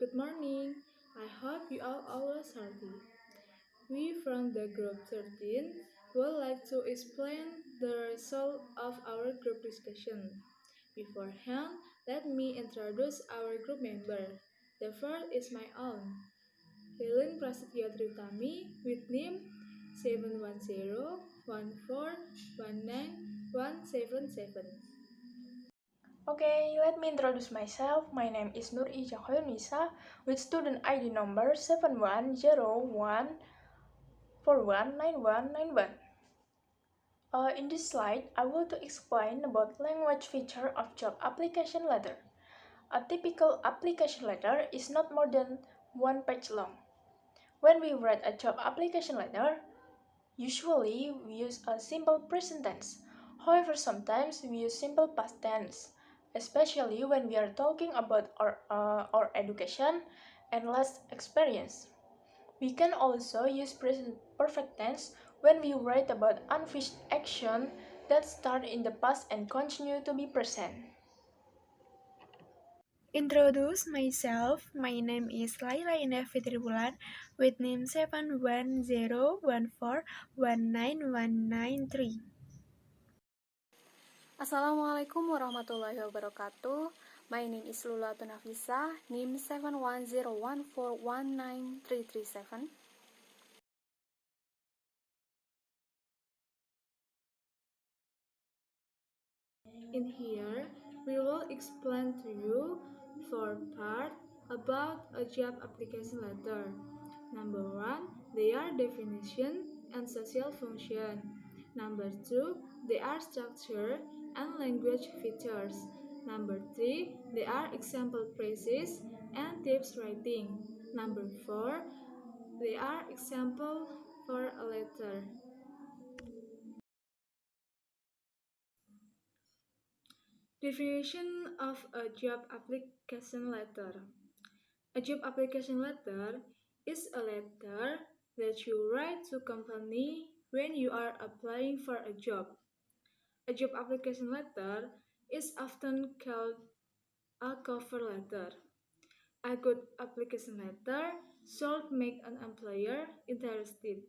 Good morning. I hope you are always healthy. We from the group 13 would like to explain the result of our group discussion. Beforehand, let me introduce our group member. The first is my own, Helen Prasetya Tritami with name 71014191777. Okay, let me introduce myself. My name is Nur Ija Hoyunisa with student ID number 7101419191. In this slide, I will to explain about language feature of job application letter. A typical application letter is not more than one page long. When we write a job application letter, usually we use a simple present tense. However, sometimes we use simple past tense, especially when we are talking about our education and last experience. We can also use present perfect tense when we write about unfinished action that start in the past and continue to be present. Introduce myself. My name is Laila Indah Fitri Bulan with name 71014191993. Assalamualaikum warahmatullahi wabarakatuh. My name is Lula Tunafisa, NIM 71014193337. In here, we will explain to you four parts about a job application letter. Number one, their definition and social function. Number two, their structure and language features. Number three, there are example phrases and tips writing. Number four, there are example for a letter. Definition of a job application letter. A job application letter is a letter that you write to company when you are applying for a job. A job application letter is often called a cover letter. A good application letter should make an employer interested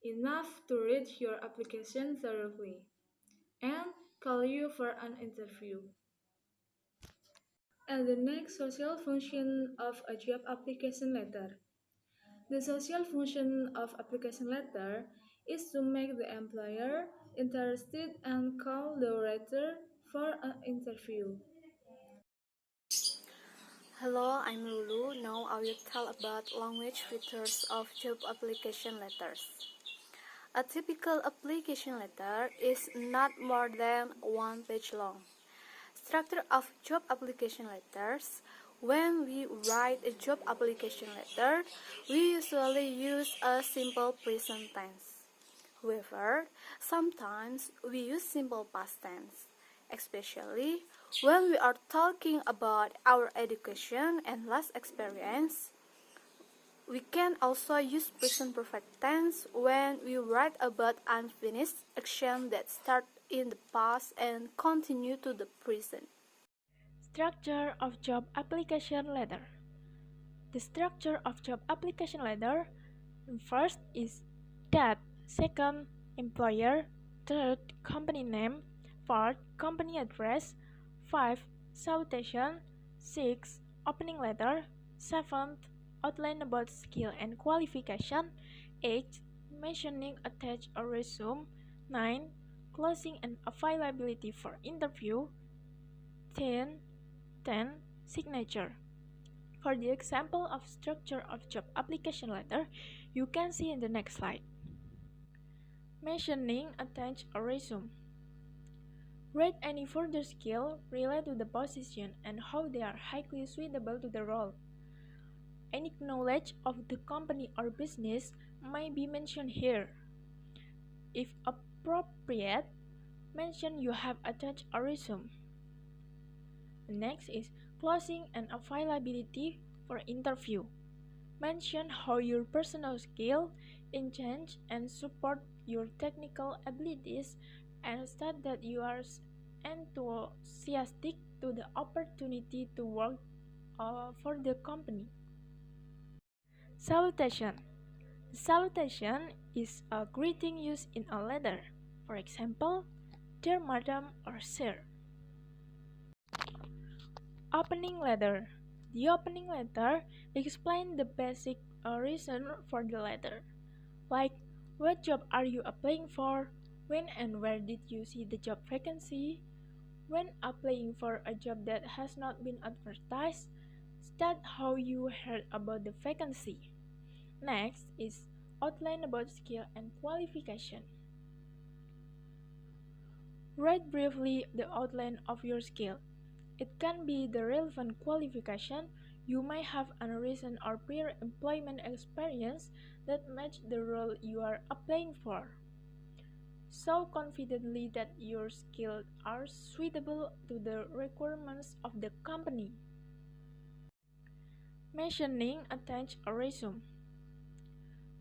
enough to read your application thoroughly and call you for an interview. And the next social function of a job application letter. The social function of application letter is to make the employer interested and call the writer for an interview. Hello, I'm Lulu. Now I will tell about language features of job application letters. A typical application letter is not more than one page long. Structure of job application letters. When we write a job application letter, we usually use a simple present tense. However, sometimes we use simple past tense, especially when we are talking about our education and last experience. We can also use present perfect tense when we write about unfinished action that start in the past and continue to the present. Structure of job application letter. The structure of job application letter first is that, second, employer, third, company name, fourth, company address, 5, salutation, 6, opening letter, 7th, outline about skill and qualification, 8, mentioning attach or resume, 9, closing and availability for interview, 10, signature. For the example of structure of job application letter, you can see in the next slide. Mentioning, attach, or resume. Rate any further skill related to the position and how they are highly suitable to the role. Any knowledge of the company or business may be mentioned here. If appropriate, mention you have attached a resume. Next is closing and availability for interview. Mention how your personal skill enhance and support your technical abilities and state that you are enthusiastic to the opportunity to work for the company. Salutation. Salutation is a greeting used in a letter. For example, dear madam or sir. Opening letter. The opening letter explains the basic reason for the letter, like what job are you applying for, when and where did you see the job vacancy, when applying for a job that has not been advertised, state how you heard about the vacancy. Next is outline about skill and qualification. Write briefly the outline of your skill. It can be the relevant qualification. You may have a recent or prior employment experience that match the role you are applying for. Show confidently that your skills are suitable to the requirements of the company. Mentioning attach a resume.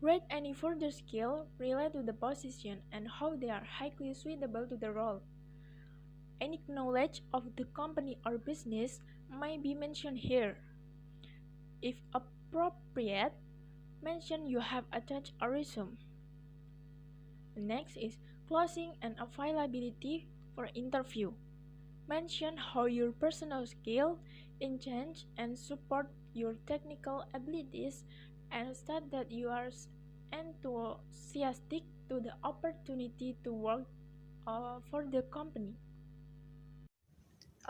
Rate any further skill related to the position and how they are highly suitable to the role. Any knowledge of the company or business may be mentioned here. If appropriate, mention you have attached a resume. Next is closing and availability for interview. Mention how your personal skill enhance and support your technical abilities and state that you are enthusiastic to the opportunity to work for the company.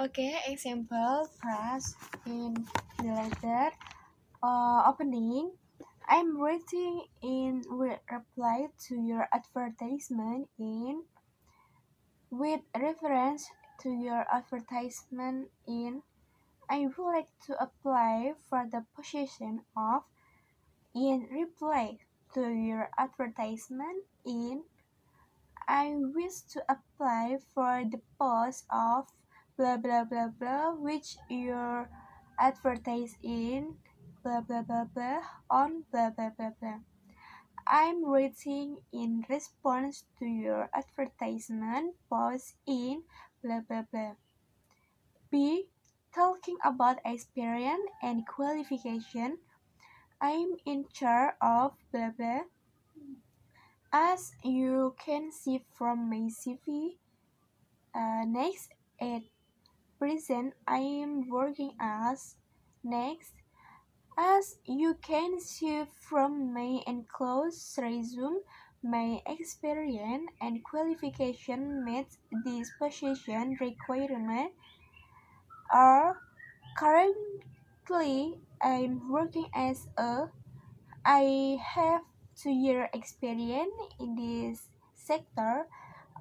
Okay, example phrase in the letter opening. I'm writing in reply to your advertisement in with reference to your advertisement in I would like to apply for the position of in reply to your advertisement in I wish to apply for the post of blah blah blah blah which you're advertised in blah blah blah blah on blah blah blah blah. I'm writing in response to your advertisement post in blah blah blah. B. Talking about experience and qualification. I'm in charge of blah blah. As you can see from my CV, next at present I am working as next. As you can see from my enclosed resume, my experience and qualification meet this position requirement. Are currently I'm working as a I have 2-year experience in this sector,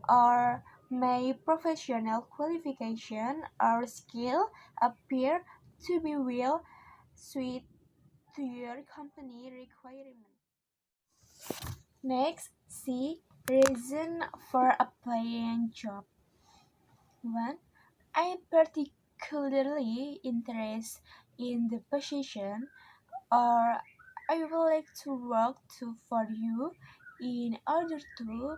or my professional qualification or skill appear to be well suited to your company requirement. Next, see reason for applying job. 1. I am particularly interested in the position, or I would like to work for you in order to,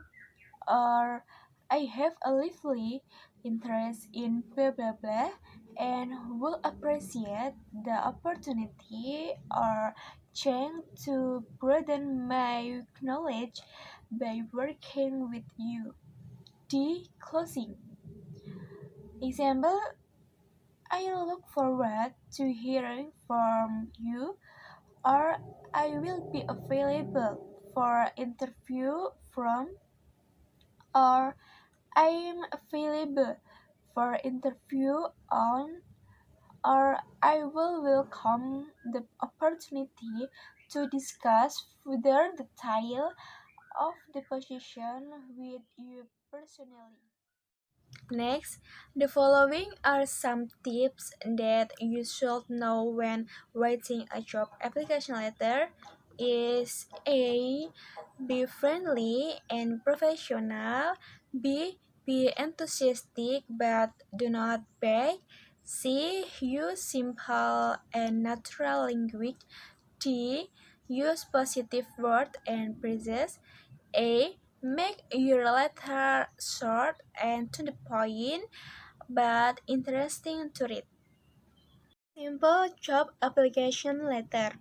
or I have a lively interest in blah blah blah and will appreciate the opportunity or chance to broaden my knowledge by working with you. D. Closing. Example, I look forward to hearing from you, or I will be available for interview from, or I am available for interview on, or I will welcome the opportunity to discuss further detail of the position with you personally. Next, the following are some tips that you should know when writing a job application letter. Is A. Be friendly and professional. B. Be enthusiastic but do not beg. C. Use simple and natural language. D. Use positive words and phrases. A. Make your letter short and to the point, but interesting to read. Simple job application letter.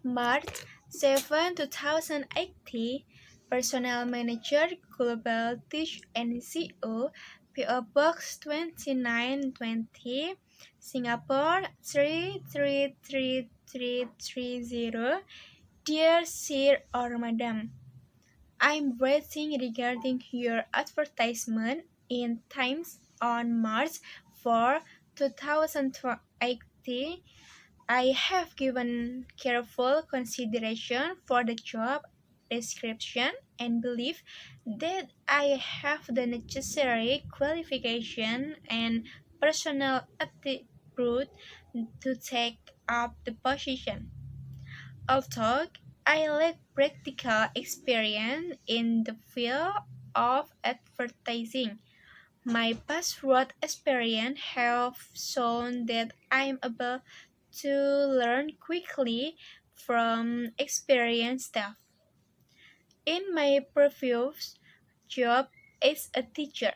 March 7 2080 Personnel Manager Global Teach NCO PO Box 2920 Singapore 333330. Dear Sir or Madam, I'm writing regarding your advertisement in Times on March 4, 2080. I have given careful consideration for the job description and believe that I have the necessary qualification and personal aptitude to take up the position. Although I lack practical experience in the field of advertising, my past work experience have shown that I am able to learn quickly from experienced staff. In my previous job as a teacher,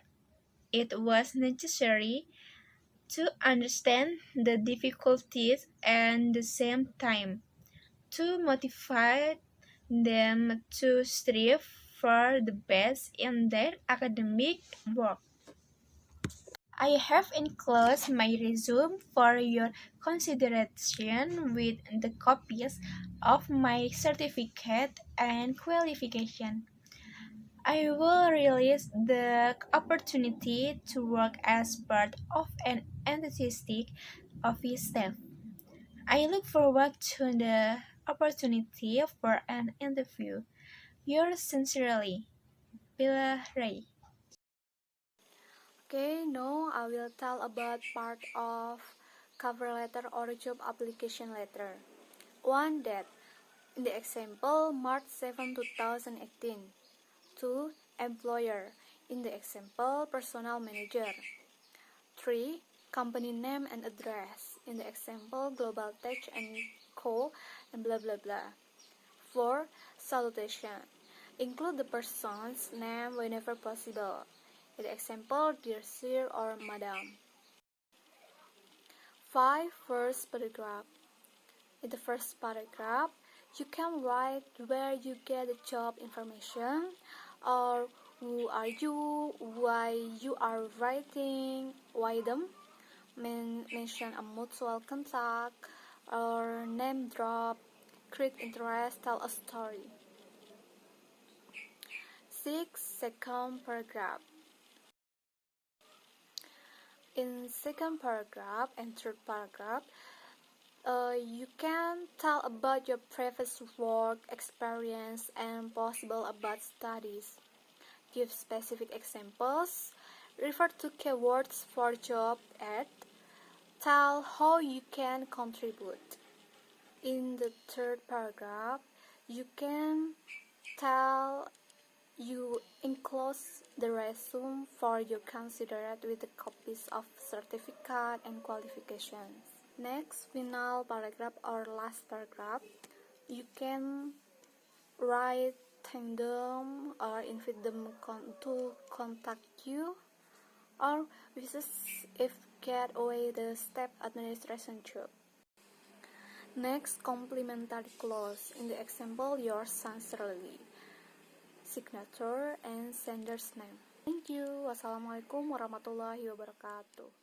it was necessary to understand the difficulties and the same time to motivate them to strive for the best in their academic work. I have enclosed my resume for your consideration with the copies of my certificate and qualification. I will release the opportunity to work as part of an enthusiastic office staff. I look forward to the opportunity for an interview. Yours sincerely, Bella Ray. Okay, now I will tell about part of cover letter or job application letter. One that in the example March 7, 2018. 2. Employer. In the example personnel manager. 3. Company name and address. In the example Global Tech and Co. and blah blah blah. 4. Salutation. Include the person's name whenever possible. In the example Dear Sir or Madam. 5. First paragraph. In the first paragraph, you can write where you get the job information, or who are you, why you are writing, why them, mention a mutual contact, or name drop, create interest, tell a story. 6. Second paragraph. In second paragraph and third paragraph, you can tell about your previous work experience and possible about studies. Give specific examples. Refer to keywords for job ad. Tell how you can contribute. In the third paragraph, you can tell you enclose the resume for you considered with the copies of certificate and qualifications. Next, final paragraph or last paragraph, you can write thank them or invite them to contact you, or wishes if get away the step administration job. Next, complimentary clause. In the example, yours sincerely, signature and sender's name. Thank you. Wassalamualaikum warahmatullahi wabarakatuh.